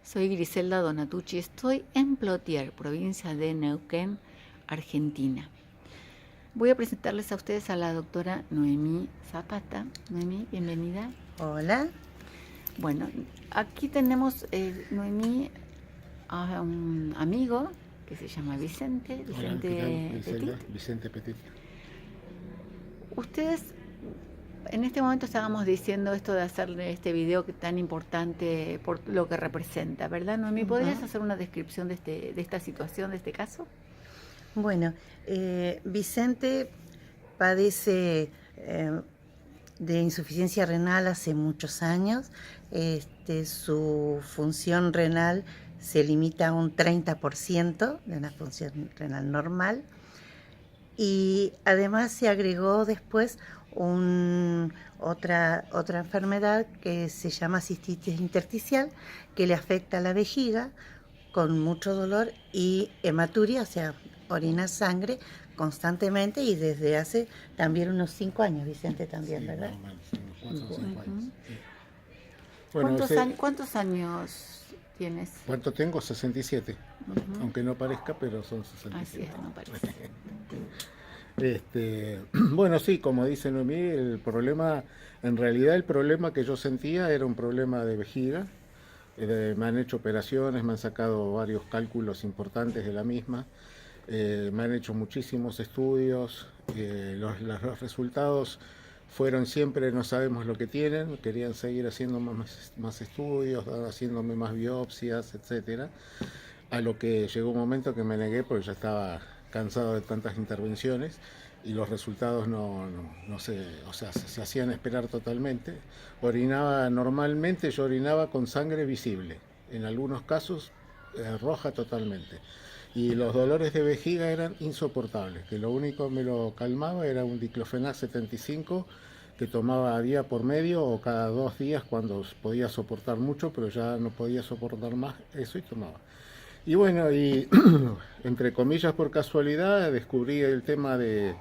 Soy Griselda Donatucci, estoy en Plotier, provincia de Neuquén, Argentina. Voy a presentarles a ustedes a la doctora Noemí Zapata. Noemí, bienvenida. Hola. Bueno, aquí tenemos, Noemí, a un amigo que se llama Vicente. Hola, ¿qué tal, Griselda? Vicente Petit. Ustedes, en este momento estábamos diciendo esto de hacerle este video tan importante por lo que representa, ¿verdad, Noemí? ¿Podrías hacer una descripción de esta situación, de este caso? Bueno, Vicente padece de insuficiencia renal hace muchos años. Su función renal se limita a un 30% de una función renal normal. Y además se agregó después otra enfermedad que se llama cistitis intersticial, que le afecta a la vejiga con mucho dolor y hematuria, o sea, orina sangre constantemente y desde hace también unos 5 años, Vicente también, Sí, ¿verdad? más o menos, unos 4 o 5 años. Sí. Bueno, ¿Cuántos años tienes? ¿Cuánto tengo? 67. Aunque no parezca, pero son 67. Así es, no parece. Bueno, sí, como dice Noemí, en realidad el problema que yo sentía era un problema de vejiga. Me han hecho operaciones, me han sacado varios cálculos importantes de la misma. Me han hecho muchísimos estudios. Los resultados fueron siempre no sabemos lo que tienen. Querían seguir haciendo más estudios, haciéndome más biopsias, etcétera. A lo que llegó un momento que me negué porque ya estaba cansado de tantas intervenciones y los resultados se hacían esperar totalmente. Normalmente yo orinaba con sangre visible, en algunos casos roja totalmente. Y los dolores de vejiga eran insoportables, que lo único que me lo calmaba era un diclofenac 75 que tomaba día por medio o cada 2 días cuando podía soportar mucho, pero ya no podía soportar más eso y tomaba. Y bueno, entre comillas por casualidad descubrí el tema del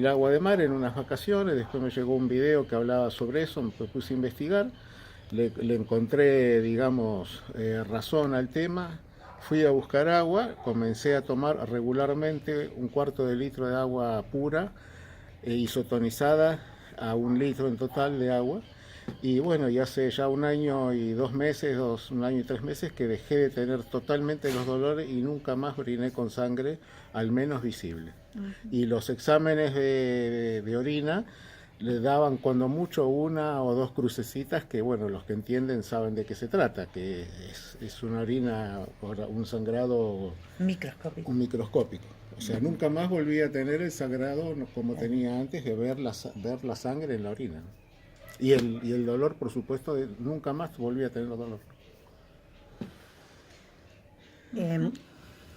agua de mar en unas vacaciones. Después me llegó un video que hablaba sobre eso, me puse a investigar, le encontré, digamos, razón al tema. Fui a buscar agua, comencé a tomar regularmente 1/4 de litro de agua pura, isotonizada a 1 litro en total de agua. Y bueno, y hace ya 1 año y 2 meses, 1 año y 3 meses que dejé de tener totalmente los dolores y nunca más oriné con sangre, al menos visible. Y los exámenes de orina le daban cuando mucho 1 o 2 crucecitas que, bueno, los que entienden saben de qué se trata, que es una orina, un sangrado microscópico. O sea, nunca más volví a tener el sangrado como tenía antes de ver la sangre en la orina, ¿no? Y el dolor, por supuesto, nunca más volví a tener dolor.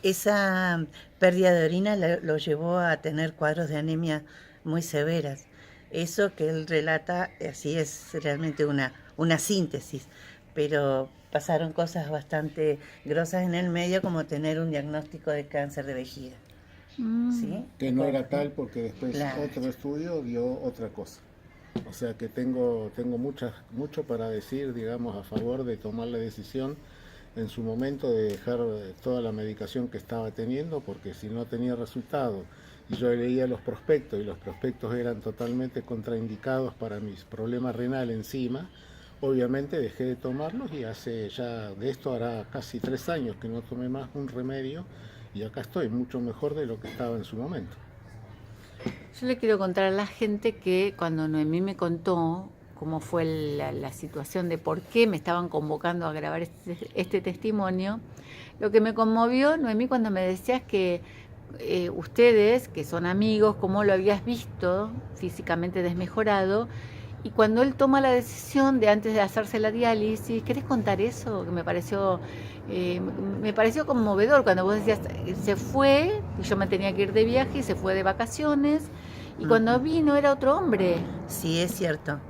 Esa pérdida de orina lo llevó a tener cuadros de anemia muy severas. Eso que él relata, así es realmente una síntesis, pero pasaron cosas bastante grosas en el medio, como tener un diagnóstico de cáncer de vejiga. ¿Sí? Que no era tal porque después Claro. otro estudio dio otra cosa. O sea que tengo mucho para decir, digamos, a favor de tomar la decisión en su momento de dejar toda la medicación que estaba teniendo, porque si no tenía resultado y yo leía los prospectos y los prospectos eran totalmente contraindicados para mis problemas renales encima, obviamente dejé de tomarlos y hace ya, de esto hará casi 3 años que no tomé más un remedio y acá estoy mucho mejor de lo que estaba en su momento. Yo le quiero contar a la gente que cuando Noemí me contó cómo fue la situación de por qué me estaban convocando a grabar este testimonio, lo que me conmovió, Noemí, cuando me decías que ustedes, que son amigos, cómo lo habías visto físicamente desmejorado, y cuando él toma la decisión de antes de hacerse la diálisis, ¿querés contar eso? Que me pareció conmovedor cuando vos decías, se fue, y yo me tenía que ir de viaje, y se fue de vacaciones, y cuando vino era otro hombre. Sí, es cierto.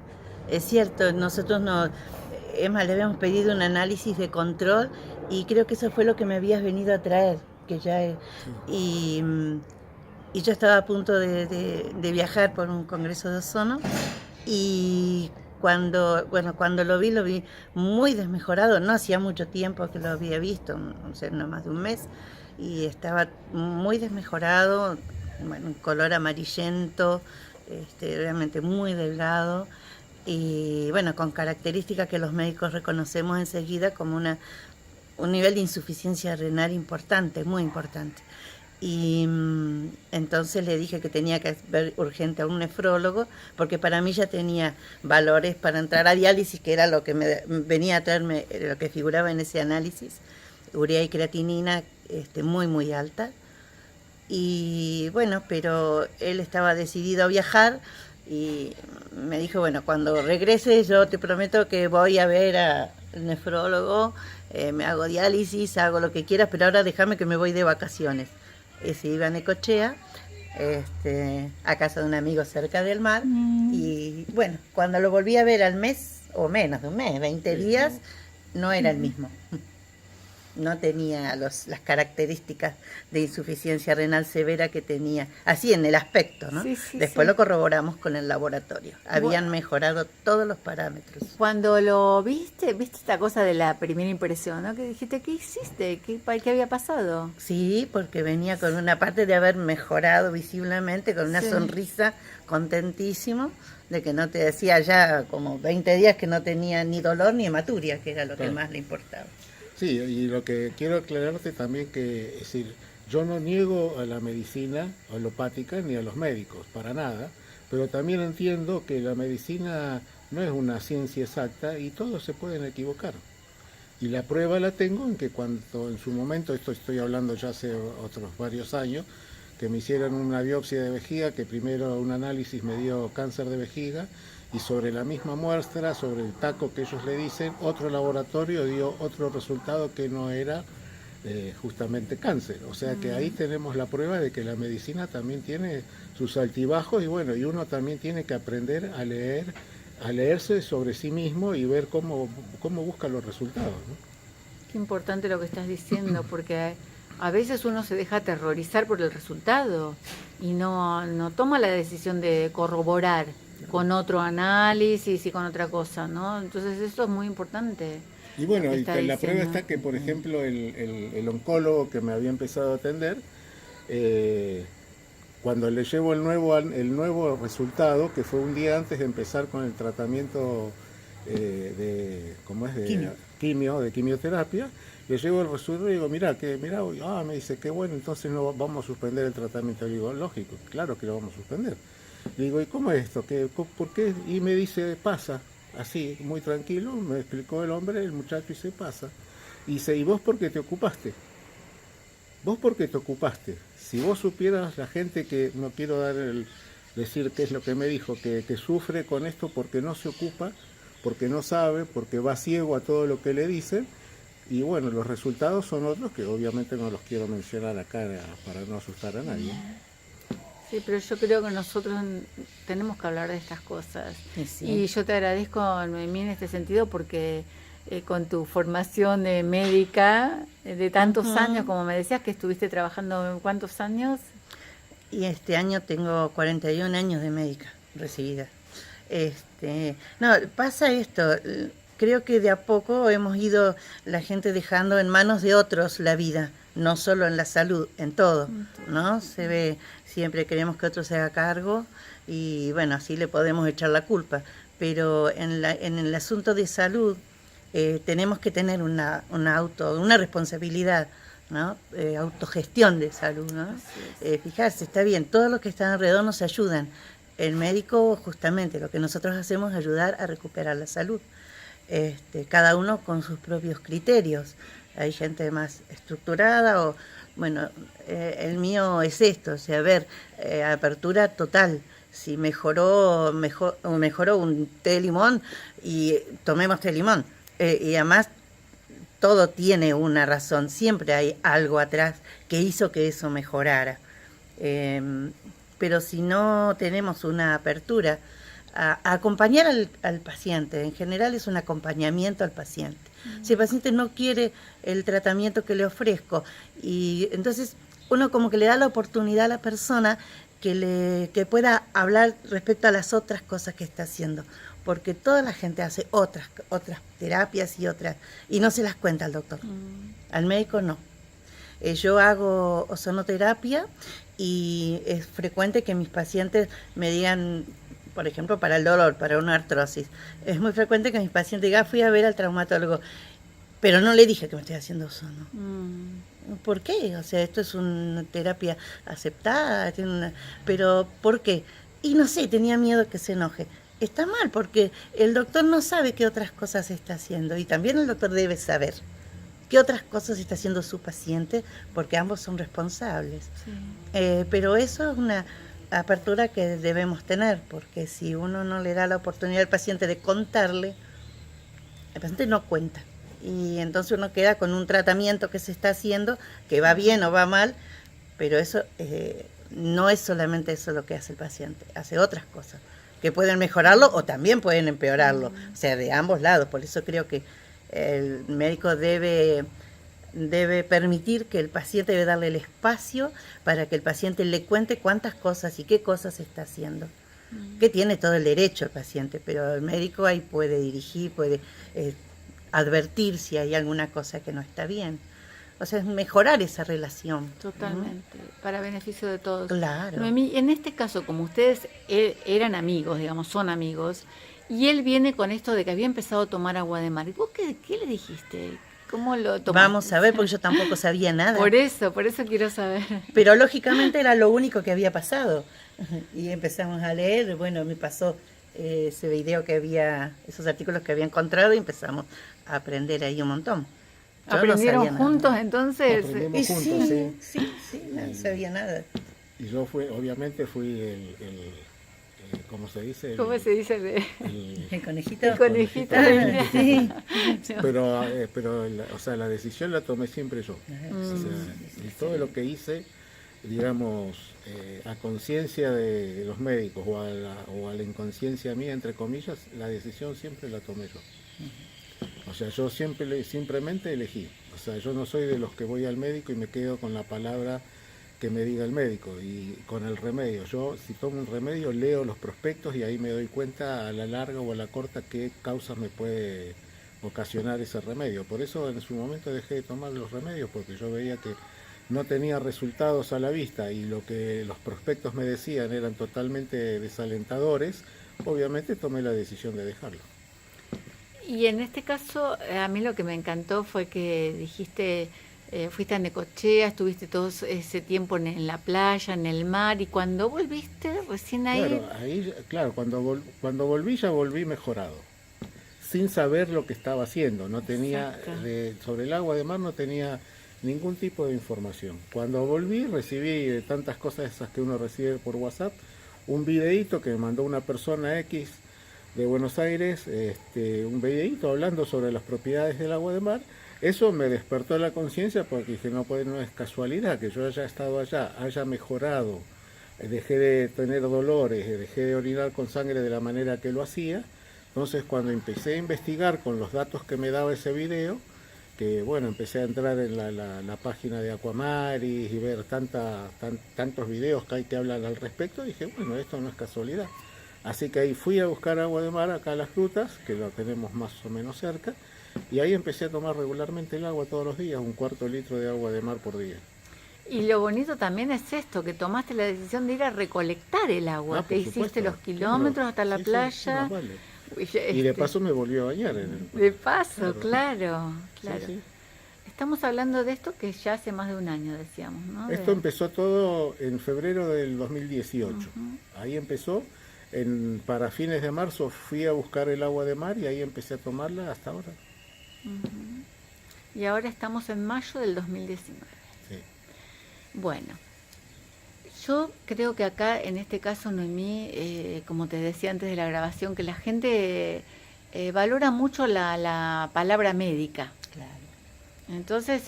Es cierto, nosotros no, es más, le habíamos pedido un análisis de control y creo que eso fue lo que me habías venido a traer, que ya y yo estaba a punto de viajar por un congreso de ozono y cuando lo vi muy desmejorado, no hacía mucho tiempo que lo había visto, no sé, no más de un mes, y estaba muy desmejorado, bueno, un color amarillento, realmente muy delgado, y bueno, con características que los médicos reconocemos enseguida como un nivel de insuficiencia renal importante, muy importante. Y entonces le dije que tenía que ver urgente a un nefrólogo, porque para mí ya tenía valores para entrar a diálisis, que era lo que me venía a traerme, lo que figuraba en ese análisis, urea y creatinina muy, muy alta. Y bueno, pero él estaba decidido a viajar y me dijo, bueno, cuando regrese yo te prometo que voy a ver al nefrólogo, me hago diálisis, hago lo que quieras, pero ahora déjame que me voy de vacaciones. Se iba a Necochea, a casa de un amigo cerca del mar, y bueno, cuando lo volví a ver al mes, o menos de un mes, 20 días, no era el mismo. No tenía las características de insuficiencia renal severa que tenía, así en el aspecto, ¿no? Sí, sí, Después sí. lo corroboramos con el laboratorio. Habían mejorado todos los parámetros. Cuando lo viste esta cosa de la primera impresión, ¿no? Que dijiste, ¿qué hiciste? ¿Qué había pasado? Sí, porque venía con una parte de haber mejorado visiblemente, con una sonrisa, contentísimo, de que no te decía ya como 20 días que no tenía ni dolor ni hematuria, que era lo que más le importaba. Sí, y lo que quiero aclararte también que, es decir, yo no niego a la medicina alopática ni a los médicos, para nada, pero también entiendo que la medicina no es una ciencia exacta y todos se pueden equivocar. Y la prueba la tengo en que cuando en su momento, esto estoy hablando ya hace otros varios años, que me hicieron una biopsia de vejiga, que primero un análisis me dio cáncer de vejiga, y sobre la misma muestra, sobre el taco que ellos le dicen, otro laboratorio dio otro resultado que no era justamente cáncer. O sea que ahí tenemos la prueba de que la medicina también tiene sus altibajos y bueno, y uno también tiene que aprender a leerse sobre sí mismo y ver cómo busca los resultados, ¿no? Qué importante lo que estás diciendo, porque a veces uno se deja aterrorizar por el resultado y no toma la decisión de corroborar con otro análisis y con otra cosa, ¿no? Entonces eso es muy importante. Y bueno, la prueba está que, por ejemplo, el oncólogo que me había empezado a atender, cuando le llevo el nuevo resultado, que fue un día antes de empezar con el tratamiento de quimioterapia, le llevo el resultado y digo, mira, me dice, qué bueno, entonces no vamos a suspender el tratamiento. Le digo, lógico, claro que lo vamos a suspender. Le digo, ¿y cómo es esto? ¿Por qué? Y me dice, pasa, así, muy tranquilo, me explicó el hombre, el muchacho, y se pasa. Y dice, ¿y vos por qué te ocupaste? ¿Vos por qué te ocupaste? Si vos supieras la gente que, no quiero decir qué es lo que me dijo, que sufre con esto porque no se ocupa, porque no sabe, porque va ciego a todo lo que le dicen, y bueno, los resultados son otros que obviamente no los quiero mencionar acá para no asustar a nadie. Sí, pero yo creo que nosotros tenemos que hablar de estas cosas. Sí. Y yo te agradezco, Noemí, en este sentido, porque con tu formación médica de tantos años, como me decías que estuviste trabajando, ¿cuántos años? Y este año tengo 41 años de médica recibida. No, pasa esto, creo que de a poco hemos ido la gente dejando en manos de otros la vida, no solo en la salud, en todo, ¿no? Se ve, siempre queremos que otro se haga cargo y bueno, así le podemos echar la culpa, pero en el asunto de salud tenemos que tener una responsabilidad, ¿no? Autogestión de salud, ¿no? Fijarse, está bien, todos los que están alrededor nos ayudan. El médico, justamente, lo que nosotros hacemos es ayudar a recuperar la salud. Cada uno con sus propios criterios. Hay gente más estructurada o, bueno, el mío es esto, o sea, apertura total. Si mejoró un té de limón y tomemos té de limón. Y además todo tiene una razón, siempre hay algo atrás que hizo que eso mejorara. Pero si no tenemos una apertura a acompañar al paciente, en general es un acompañamiento al paciente. Si el paciente no quiere el tratamiento que le ofrezco, y entonces uno como que le da la oportunidad a la persona que pueda hablar respecto a las otras cosas que está haciendo. porque toda la gente hace otras terapias y no se las cuenta al doctor. Al médico no. Yo hago ozonoterapia y es frecuente que mis pacientes me digan, por ejemplo, para el dolor, para una artrosis, es muy frecuente que mis pacientes digan, fui a ver al traumatólogo, pero no le dije que me estoy haciendo ozono. ¿Por qué? O sea, esto es una terapia aceptada, pero ¿por qué? Y no sé, tenía miedo que se enoje. Está mal, porque el doctor no sabe qué otras cosas está haciendo, y también el doctor debe saber qué otras cosas está haciendo su paciente, porque ambos son responsables. Sí. Pero eso es una apertura que debemos tener, porque si uno no le da la oportunidad al paciente de contarle, el paciente no cuenta. Y entonces uno queda con un tratamiento que se está haciendo, que va bien o va mal, pero eso no es solamente eso lo que hace el paciente, hace otras cosas, que pueden mejorarlo o también pueden empeorarlo, o sea, de ambos lados. Por eso creo que el médico debe permitir que el paciente, debe darle el espacio para que el paciente le cuente cuántas cosas y qué cosas está haciendo. Que tiene todo el derecho el paciente, pero el médico ahí puede dirigir, puede advertir si hay alguna cosa que no está bien. O sea, es mejorar esa relación. Totalmente, para beneficio de todos. Claro. Noemí, en este caso, como ustedes eran amigos, digamos, son amigos, y él viene con esto de que había empezado a tomar agua de mar. ¿Vos qué le dijiste? ¿Cómo lo tomaste? Vamos a ver, porque yo tampoco sabía nada. Por eso quiero saber. Pero lógicamente era lo único que había pasado. Y empezamos a leer, bueno, me pasó ese video que había, esos artículos que había encontrado, y empezamos a aprender ahí un montón. Yo ¿Aprendieron no sabía juntos nada. entonces? Aprendimos juntos, Sí, no sabía nada. Y yo obviamente fui ¿cómo se dice? ¿Cómo se dice? El conejito. El conejito. Sí. Pero o sea, la decisión la tomé siempre yo. O sea, y todo lo que hice, digamos, a conciencia de los médicos o a la inconsciencia mía, entre comillas, la decisión siempre la tomé yo. O sea, yo simplemente elegí. O sea, yo no soy de los que voy al médico y me quedo con la palabra que me diga el médico y con el remedio. Yo, si tomo un remedio, leo los prospectos y ahí me doy cuenta a la larga o a la corta qué causas me puede ocasionar ese remedio. Por eso en su momento dejé de tomar los remedios, porque yo veía que no tenía resultados a la vista y lo que los prospectos me decían eran totalmente desalentadores. Obviamente tomé la decisión de dejarlo. Y en este caso, a mí lo que me encantó fue que dijiste, fuiste a Necochea, estuviste todo ese tiempo en la playa, en el mar, y cuando volviste, recién ahí... Claro, cuando volví ya volví mejorado, sin saber lo que estaba haciendo. No tenía, sobre el agua de mar no tenía ningún tipo de información. Cuando volví recibí de tantas cosas esas que uno recibe por WhatsApp, un videíto que me mandó una persona X de Buenos Aires, un videíto hablando sobre las propiedades del agua de mar. Eso me despertó la conciencia, porque dije, no es casualidad que yo haya estado allá, haya mejorado, dejé de tener dolores, dejé de orinar con sangre de la manera que lo hacía. Entonces, cuando empecé a investigar con los datos que me daba ese video, que bueno, empecé a entrar en la página de Aquamaris y ver tantos videos que hay que hablan al respecto, dije, bueno, esto no es casualidad. Así que ahí fui a buscar agua de mar acá a Las Grutas, que lo tenemos más o menos cerca, y ahí empecé a tomar regularmente el agua todos los días, 1/4 litro de agua de mar por día. Y lo bonito también es esto, que tomaste la decisión de ir a recolectar el agua. Te hiciste los kilómetros hasta la playa. Vale. Y de paso me volvió a bañar. De paso, claro. Sí. Estamos hablando de esto que ya hace más de un año, decíamos, ¿no? Esto empezó todo en febrero del 2018. Ahí empezó. Para fines de marzo fui a buscar el agua de mar y ahí empecé a tomarla hasta ahora. Y ahora estamos en mayo del 2019. Sí. Bueno, yo creo que acá, en este caso, Noemí, como te decía antes de la grabación, que la gente valora mucho la palabra médica. Claro. Entonces,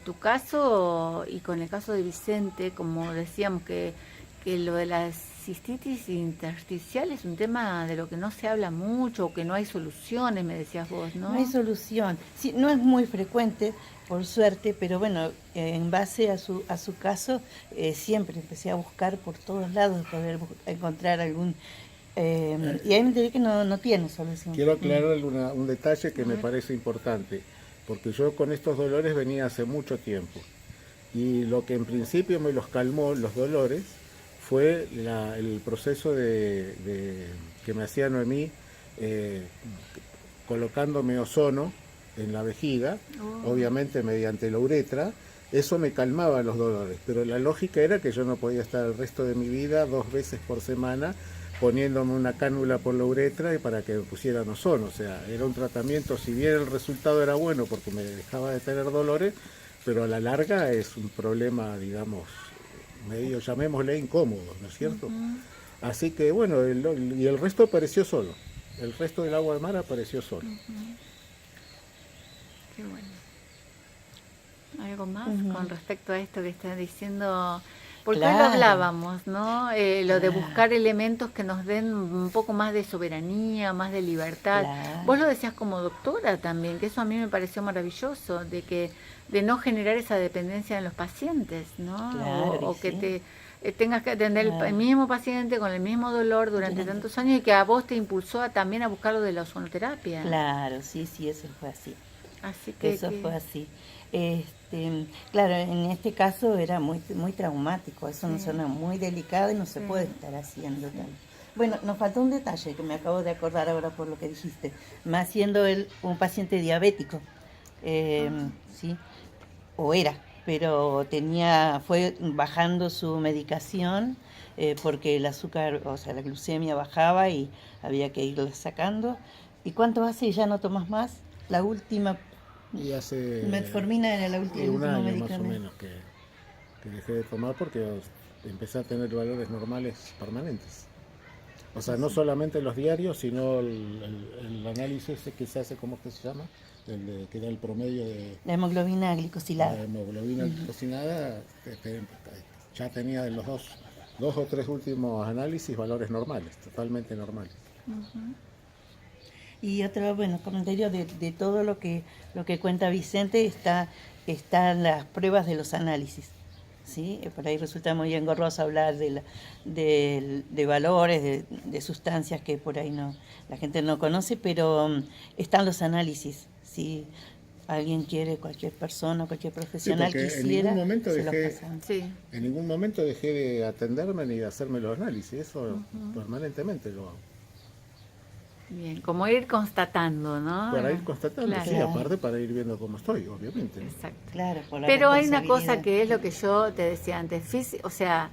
tu caso y con el caso de Vicente, como decíamos que lo de la cistitis intersticial es un tema de lo que no se habla mucho, o que no hay soluciones, me decías vos, ¿no? No hay solución. Sí, no es muy frecuente, por suerte, pero bueno, en base a su caso, siempre empecé a buscar por todos lados, poder encontrar algún Y ahí me enteré que no tiene solución. Quiero aclarar un detalle que me parece importante, porque yo con estos dolores venía hace mucho tiempo. Y lo que en principio me los calmó, los dolores, fue el proceso que me hacía Noemí colocándome ozono en la vejiga, obviamente mediante la uretra. Eso me calmaba los dolores, pero la lógica era que yo no podía estar el resto de mi vida 2 veces por semana poniéndome una cánula por la uretra y para que me pusieran ozono. O sea, era un tratamiento, si bien el resultado era bueno porque me dejaba de tener dolores, pero a la larga es un problema, digamos, medio, llamémosle, incómodo, ¿no es cierto? Así que bueno, y el resto apareció solo. El resto del agua de mar apareció solo. Qué bueno. ¿Algo más con respecto a esto que estás diciendo? Porque hoy lo hablábamos, ¿no? Lo de buscar elementos que nos den un poco más de soberanía, más de libertad. Vos lo decías como doctora también, que eso a mí me pareció maravilloso, de no generar esa dependencia en los pacientes, ¿no? O que tengas que atender el mismo paciente con el mismo dolor durante tantos años y que a vos te impulsó también a buscar lo de la ozonoterapia. Claro, sí, eso fue así. Así que eso fue así. Claro, en este caso era muy traumático, es una zona muy delicada y no se puede estar haciendo tanto. Bueno, nos faltó un detalle que me acabo de acordar ahora por lo que dijiste, más siendo él un paciente diabético, sí, o era, pero fue bajando su medicación porque el azúcar, o sea, la glucemia bajaba y había que irla sacando. ¿Y cuánto hace y ya no tomas más? La última... Y hace metformina era el último medicamento. Más o menos que dejé de tomar porque empecé a tener valores normales permanentes. O sea, no solamente los diarios, sino el análisis ese que se hace, ¿cómo es que se llama? Que da el promedio de... La hemoglobina glicosilada. La hemoglobina glicosilada, ya tenía en los dos o tres últimos análisis valores normales, totalmente normales. Y otro, comentario de todo lo que cuenta Vicente, están las pruebas de los análisis, ¿sí? Por ahí resulta muy engorroso hablar de valores, de sustancias que por ahí la gente no conoce, pero están los análisis, ¿sí? Alguien quiere, cualquier persona, cualquier profesional quisiera, en ningún momento dejé de atenderme ni de hacerme los análisis, eso permanentemente lo hago. Bien, como ir constatando, ¿no? Para ir constatando, sí, aparte para ir viendo cómo estoy, obviamente, ¿no? Exacto. Claro, pero hay una cosa que es lo que yo te decía antes, o sea,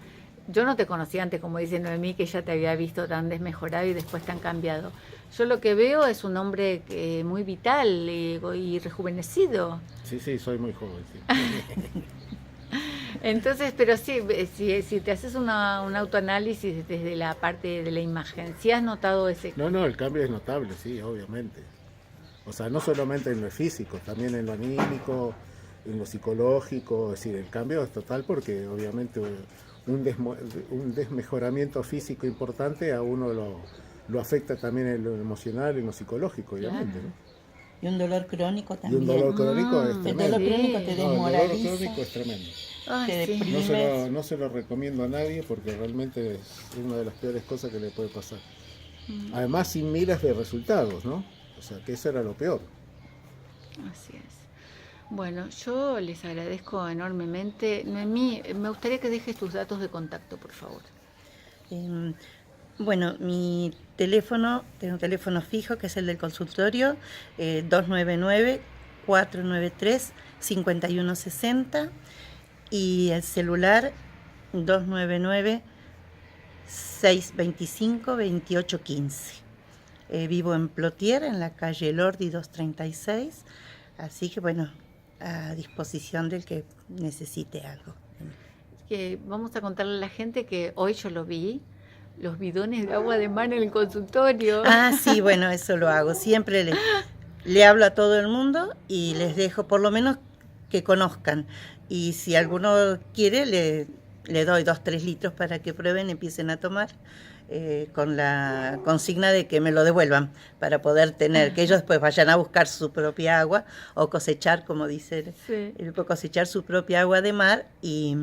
yo no te conocía antes, como dice Noemí, que ya te había visto tan desmejorado y después tan cambiado. Yo lo que veo es un hombre muy vital y rejuvenecido. Sí, soy muy joven, sí. Entonces, pero sí, si te haces un autoanálisis desde la parte de la imagen, ¿sí has notado ese cambio? No, el cambio es notable, sí, obviamente. O sea, no solamente en lo físico, también en lo anímico, en lo psicológico, es decir, el cambio es total porque obviamente un desmejoramiento físico importante a uno lo afecta también en lo emocional, en lo psicológico, obviamente, ¿no? Y un dolor crónico también. Y un dolor crónico es tremendo. El dolor crónico te desmoraliza. El dolor crónico es tremendo. No se lo recomiendo a nadie porque realmente es una de las peores cosas que le puede pasar. Además, sin miras de resultados, ¿no? O sea, que eso era lo peor. Así es. Bueno, yo les agradezco enormemente. Noemí, me gustaría que dejes tus datos de contacto, por favor. Bueno, mi teléfono, tengo un teléfono fijo que es el del consultorio, 299-493-5160 y el celular 299-625-2815. Vivo en Plotier, en la calle Lordi 236, así que bueno, a disposición del que necesite algo. Que vamos a contarle a la gente que hoy yo lo vi, los bidones de agua de mar en el consultorio. Ah, sí, bueno, eso lo hago. Siempre le hablo a todo el mundo y les dejo por lo menos que conozcan. Y si alguno quiere, le doy 2-3 litros para que prueben, empiecen a tomar, con la consigna de que me lo devuelvan para poder tener, que ellos después vayan a buscar su propia agua o cosechar, como dice, cosechar su propia agua de mar y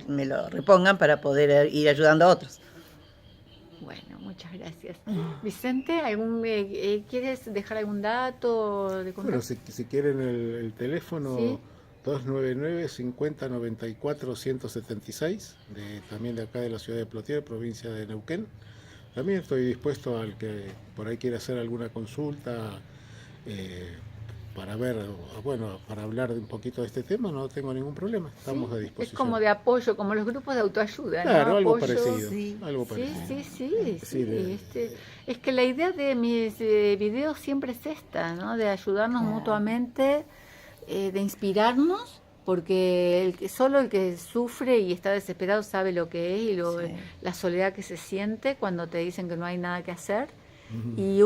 me lo repongan para poder ir ayudando a otros. Bueno, muchas gracias. Vicente, ¿quieres dejar algún dato de Bueno, contacto? si quieren el teléfono Sí. 299-5094-176, también de acá de la ciudad de Plotier, provincia de Neuquén. También estoy dispuesto al que por ahí quiera hacer alguna consulta eh, para ver, bueno, para hablar de un poquito de este tema, no tengo ningún problema, Sí, estamos a es como disposición. de apoyo, como los grupos de autoayuda, ¿no? Claro, algo Apoyo. parecido, Sí, algo Sí, parecido. sí, sí, Sí, sí. Es que la idea de mis videos siempre es esta, ¿no? De ayudarnos claro. mutuamente, de inspirarnos, porque solo el que sufre y está desesperado sabe lo que es y Sí. la soledad que se siente cuando te dicen que no hay nada que hacer. Ujú. Y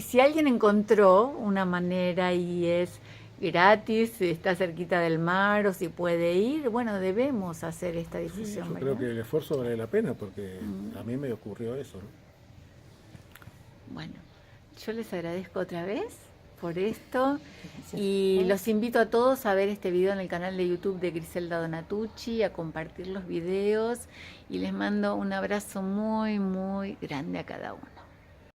si alguien encontró una manera y es gratis, si está cerquita del mar o si puede ir, bueno, debemos hacer esta Sí, difusión, yo ¿verdad? creo que el esfuerzo vale la pena porque Mm. a mí me ocurrió eso, ¿no? Bueno, yo les agradezco otra vez por esto Gracias. y los invito a todos a ver este video en el canal de YouTube de Griselda Donatucci, a compartir los videos y les mando un abrazo muy, muy grande a cada uno.